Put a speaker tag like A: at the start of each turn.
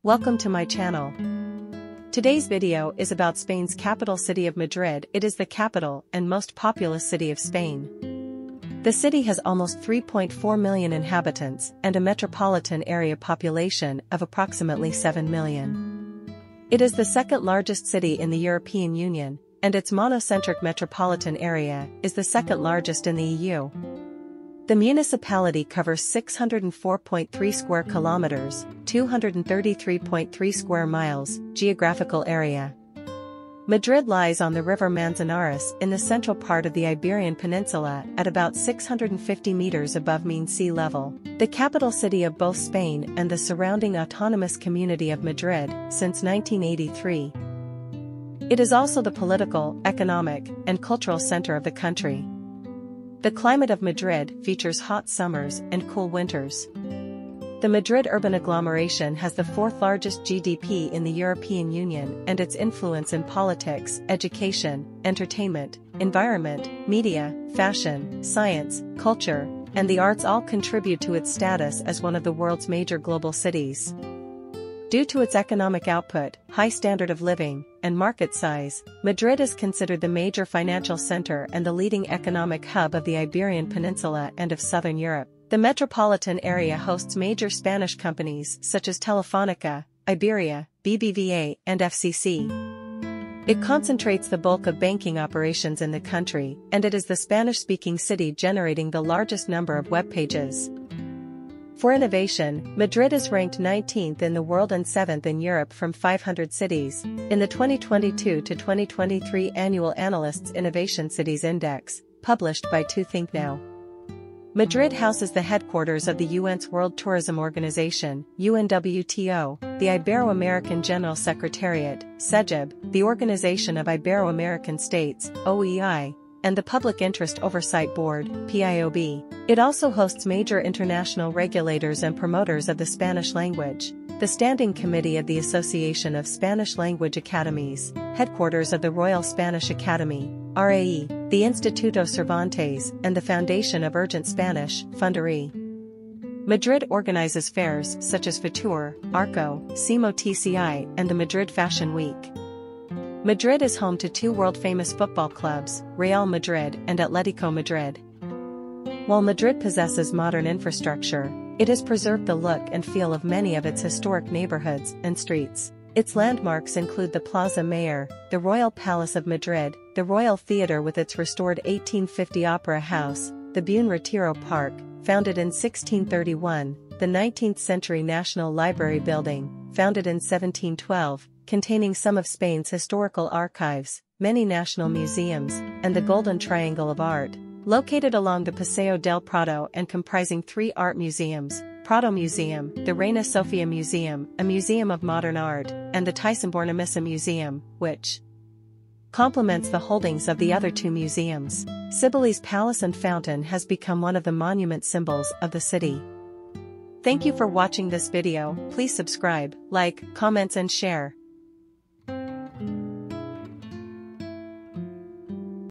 A: Welcome to my channel. Today's video is about Spain's capital city of Madrid. It is the capital and most populous city of Spain. The city has almost 3.4 million inhabitants and a metropolitan area population of approximately 7 million. It is the second largest city in the European Union, and its monocentric metropolitan area is the second largest in the EU. The municipality covers 604.3 square kilometers, 233.3 square miles, geographical area. Madrid lies on the river Manzanares in the central part of the Iberian Peninsula at about 650 meters above mean sea level, the capital city of both Spain and the surrounding autonomous community of Madrid since 1983. It is also the political, economic, and cultural center of the country. The climate of Madrid features hot summers and cool winters. The Madrid urban agglomeration has the fourth largest GDP in the European Union, and its influence in politics, education, entertainment, environment, media, fashion, science, culture, and the arts all contribute to its status as one of the world's major global cities. Due to its economic output, high standard of living, and market size, Madrid is considered the major financial center and the leading economic hub of the Iberian Peninsula and of southern Europe. The metropolitan area hosts major Spanish companies such as Telefónica, Iberia, BBVA, and FCC. It concentrates the bulk of banking operations in the country, and it is the Spanish-speaking city generating the largest number of web pages. For innovation, Madrid is ranked 19th in the world and 7th in Europe from 500 cities, in the 2022 to 2023 Annual Analysts Innovation Cities Index, published by Think Now. Madrid houses the headquarters of the UN's World Tourism Organization, UNWTO, the Ibero-American General Secretariat, CEGIB, the Organization of Ibero-American States, OEI, and the Public Interest Oversight Board, PIOB. It also hosts major international regulators and promoters of the Spanish language, the Standing Committee of the Association of Spanish Language Academies, headquarters of the Royal Spanish Academy, RAE, the Instituto Cervantes, and the Foundation of Urgent Spanish, Fundery. Madrid organizes fairs such as Fitur, Arco, CIMO TCI, and the Madrid Fashion Week. Madrid is home to two world-famous football clubs, Real Madrid and Atlético Madrid. While Madrid possesses modern infrastructure, it has preserved the look and feel of many of its historic neighborhoods and streets. Its landmarks include the Plaza Mayor, the Royal Palace of Madrid, the Royal Theatre with its restored 1850 Opera House, the Buen Retiro Park, founded in 1631, the 19th-century National Library Building, founded in 1712, containing some of Spain's historical archives, many national museums, and the Golden Triangle of Art, located along the Paseo del Prado and comprising three art museums, Prado Museum, the Reina Sofia Museum, a museum of modern art, and the Thyssen-Bornemisza Museum, which complements the holdings of the other two museums. Sibile's Palace and Fountain has become one of the monument symbols of the city. Thank you for watching this video. Please subscribe, like, comments and share.